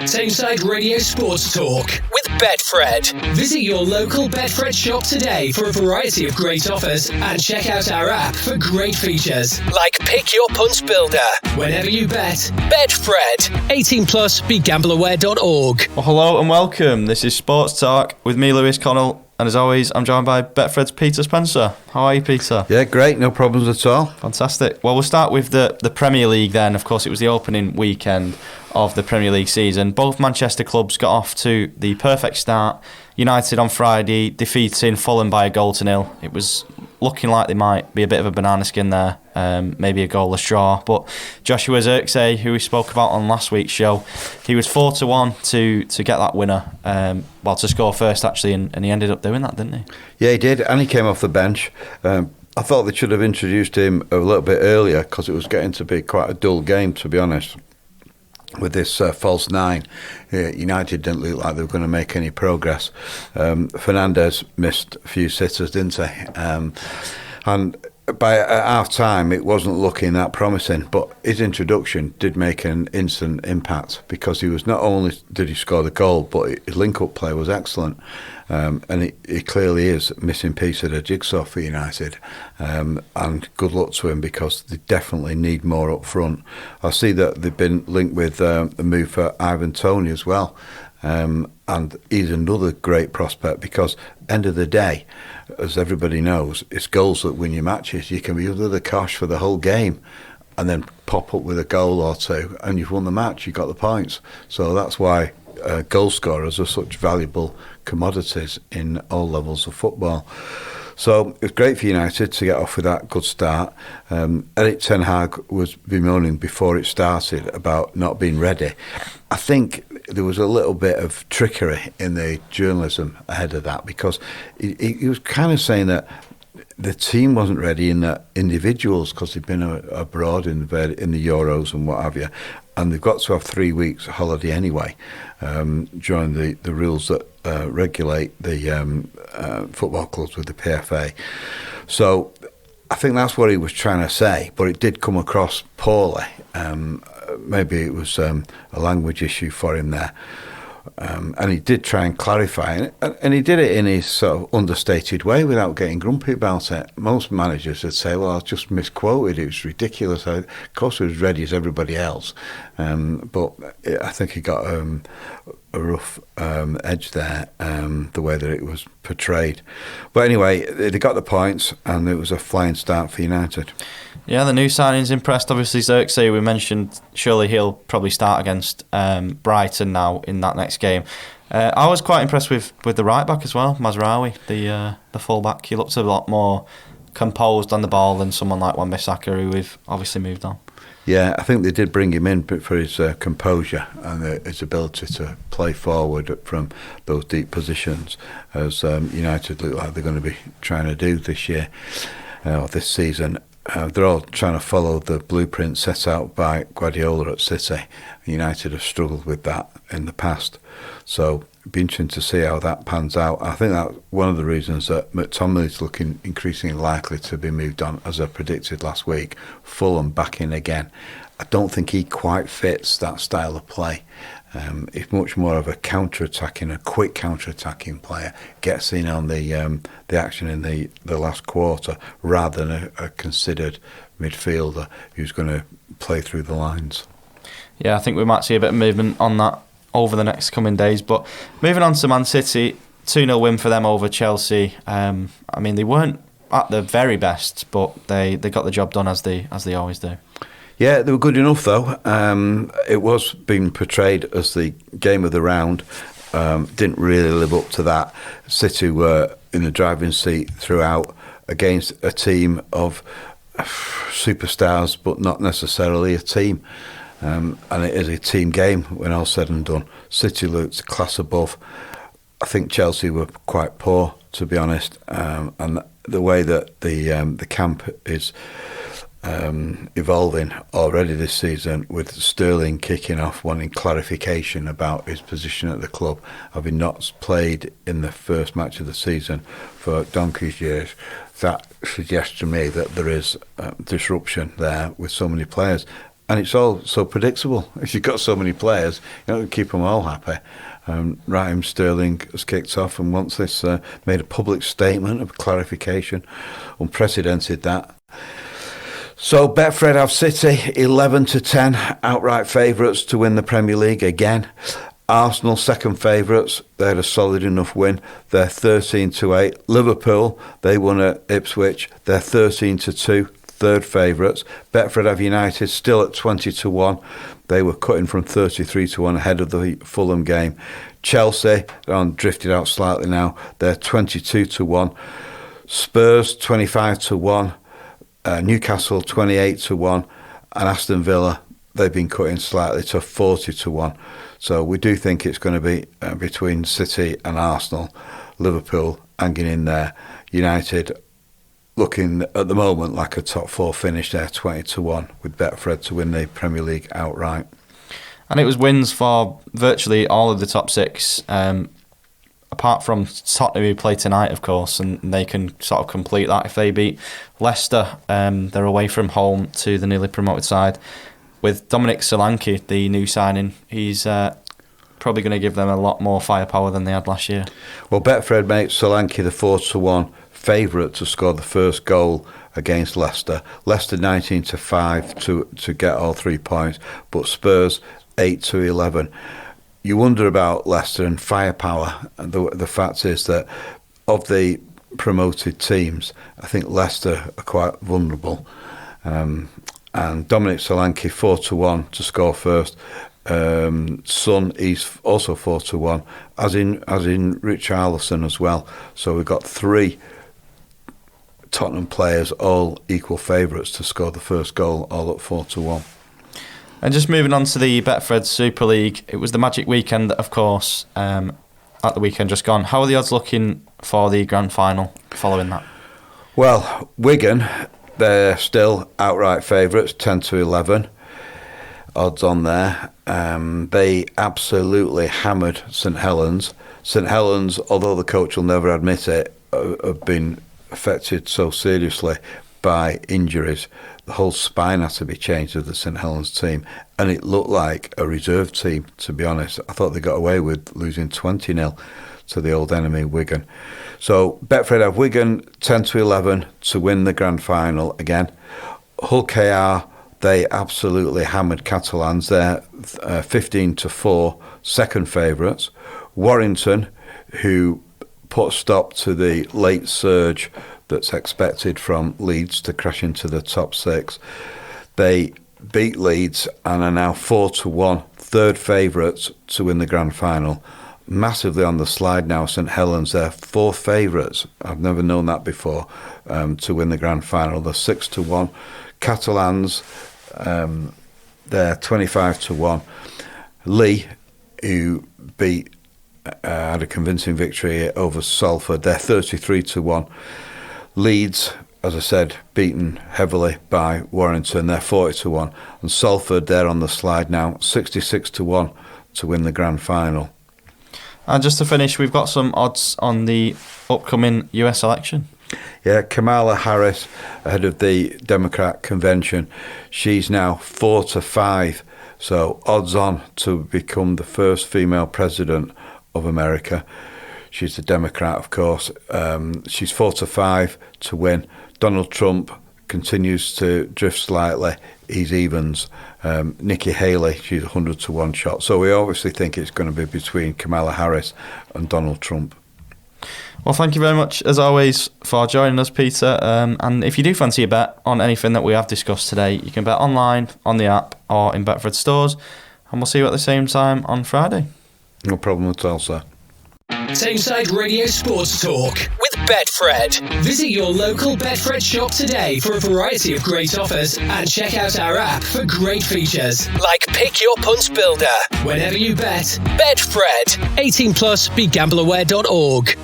Tameside Radio Sports Talk with Betfred. Visit your local Betfred shop today for a variety of great offers and check out our app for great features like Pick Your Punt Builder. Whenever you bet, Betfred. 18 plus, begambleaware.org. Well, hello and welcome. This is Sports Talk with me, Lewis Connell. And as always, I'm joined by Betfred's Peter Spencer. How are you, Peter? Yeah, great. No problems at all. Fantastic. Well, we'll start with the Premier League then. Of course, it was the opening weekend of the Premier League season. Both Manchester clubs got off to the perfect start. United on Friday defeating Fulham by 1-0. It was looking like they might be a bit of a banana skin there, maybe a goalless draw. But Joshua Zirkzee, who we spoke about on last week's show, he was 4-1 to get that winner. To score first actually, and he ended up doing that, didn't he? Yeah, he did, and he came off the bench. I thought they should have introduced him a little bit earlier because it was getting to be quite a dull game, to be honest. With this false nine, United didn't look like they were going to make any progress. Fernandes missed a few sitters, didn't he? And by half time, it wasn't looking that promising. But his introduction did make an instant impact because he was not only did he score the goal, but his link-up play was excellent. And he clearly is a missing piece of the jigsaw for United. And good luck to him because they definitely need more up front. I see that they've been linked with the move for Ivan Toney as well. And he's another great prospect because end of the day, as everybody knows, it's goals that win your matches. You can be under the cosh for the whole game and then pop up with a goal or two and you've won the match, you've got the points. So that's why goal scorers are such valuable commodities in all levels of football. So it was great for United to get off with that good start. Erik ten Hag was bemoaning before it started about not being ready. I think there was a little bit of trickery in the journalism ahead of that because he was kind of saying that the team wasn't ready in that individuals, because they've been abroad in the Euros and what have you, and they've got to have 3 weeks holiday anyway, during the rules that regulate the football clubs with the PFA. So I think that's what he was trying to say, but it did come across poorly. Maybe it was a language issue for him there. And he did try and clarify, and he did it in his sort of understated way without getting grumpy about it. Most managers would say, well, I just misquoted, it was ridiculous. Of course, I was ready as everybody else. But I think he got a rough edge there, the way that it was portrayed. But anyway, they got the points, and it was a flying start for United. Yeah, the new signings impressed. Obviously, Zirkzee, we mentioned, surely he'll probably start against Brighton now in that next game. I was quite impressed with the right back as well, Mazraoui, the full back. He looked a lot more composed on the ball than someone like Wan-Bissaka, who we've obviously moved on. Yeah, I think they did bring him in for his composure and his ability to play forward from those deep positions, as United look like they're going to be trying to do this year, or this season. They're all trying to follow the blueprint set out by Guardiola at City. United have struggled with that in the past. So it'd be interesting to see how that pans out. I think that's one of the reasons that McTominay is looking increasingly likely to be moved on, as I predicted last week. Fulham back in again. I don't think he quite fits that style of play. He's much more of a quick counter-attacking player. Gets in on the action in the last quarter rather than a considered midfielder who's going to play through the lines. Yeah, I think we might see a bit of movement on that over the next coming days. But moving on to Man City, 2-0 win for them over Chelsea. I mean, they weren't at the very best, but they got the job done as they always do. Yeah, they were good enough though. It was being portrayed as the game of the round. Didn't really live up to that. City were in the driving seat throughout against a team of superstars, but not necessarily a team. And it is a team game when all's said and done. City looked a class above. I think Chelsea were quite poor, to be honest. And the way that the camp is evolving already this season, with Sterling kicking off wanting clarification about his position at the club, having not played in the first match of the season for donkey's years, that suggests to me that there is disruption there with so many players. And it's all so predictable. If you've got so many players, you don't keep them all happy. Raheem Sterling has kicked off and wants this made a public statement of clarification. Unprecedented, that. So Betfred have City 11-10 outright favourites to win the Premier League again. Arsenal second favourites, they had a solid enough win. They're 13-8. Liverpool, they won at Ipswich. They're 13-2, third favourites. Betfred have United still at 20-1. They were cutting from 33-1 ahead of the Fulham game. Chelsea, they're drifted out slightly now. They're 22-1. Spurs 25-1. Newcastle 28-1. And Aston Villa, they've been cutting slightly to 40-1. So we do think it's going to be between City and Arsenal. Liverpool hanging in there. United looking at the moment like a top four finish there, 20-1, with Betfred to win the Premier League outright. And it was wins for virtually all of the top six, apart from Tottenham, who play tonight, of course, and they can sort of complete that if they beat Leicester. They're away from home to the newly promoted side. With Dominic Solanke, the new signing, he's probably going to give them a lot more firepower than they had last year. Well, Betfred makes Solanke the 4-1 favourite to score the first goal against Leicester. Leicester 19-5 to get all 3 points, but Spurs 8-11. You wonder about Leicester and firepower. And the fact is that of the promoted teams, I think Leicester are quite vulnerable. And Dominic Solanke 4-1 to score first. Son, he's also 4-1, as in Richarlison as well. So we've got 3 Tottenham players, all equal favourites to score the first goal, all at 4-1. And just moving on to the Betfred Super League, it was the magic weekend, of course, at the weekend just gone. How are the odds looking for the grand final following that? Well, Wigan, they're still outright favourites, 10-11 odds on there. They absolutely hammered St Helens. St Helens, although the coach will never admit it, have been affected so seriously by injuries. The whole spine had to be changed of the St Helens team, and it looked like a reserve team, to be honest. I thought they got away with losing 20-0 to the old enemy Wigan. So Betfred have Wigan 10-11 to win the grand final again. Hull KR, they absolutely hammered Catalans. They're 15-4, second favourites. Warrington, who put a stop to the late surge that's expected from Leeds to crash into the top 6. They beat Leeds and are now 4-1, third favourites to win the grand final. Massively on the slide now, St Helens, they're fourth favourites. I've never known that before, to win the grand final. They're 6-1. Catalans, they're 25-1. Lee, who had a convincing victory over Salford, they're 33-1. Leeds, as I said, beaten heavily by Warrington, they're 40-1. And Salford, they're on the slide now, 66-1 to win the grand final. And just to finish, we've got some odds on the upcoming US election. Yeah, Kamala Harris, ahead of the Democrat convention, she's now 4-5. So odds on to become the first female president of America. She's a Democrat, of course. She's 4-5 to win. Donald Trump continues to drift slightly. He's evens. Nikki Haley, she's 100-1 shot. So we obviously think it's going to be between Kamala Harris and Donald Trump. Well, thank you very much, as always, for joining us, Peter. And if you do fancy a bet on anything that we have discussed today, you can bet online, on the app, or in Betfred stores. And we'll see you at the same time on Friday. No problem at all, sir. Tameside Radio Sports Talk with Betfred. Visit your local Betfred shop today for a variety of great offers and check out our app for great features like Pick Your Punts Builder. Whenever you bet, Betfred. 18+, begambleaware.org.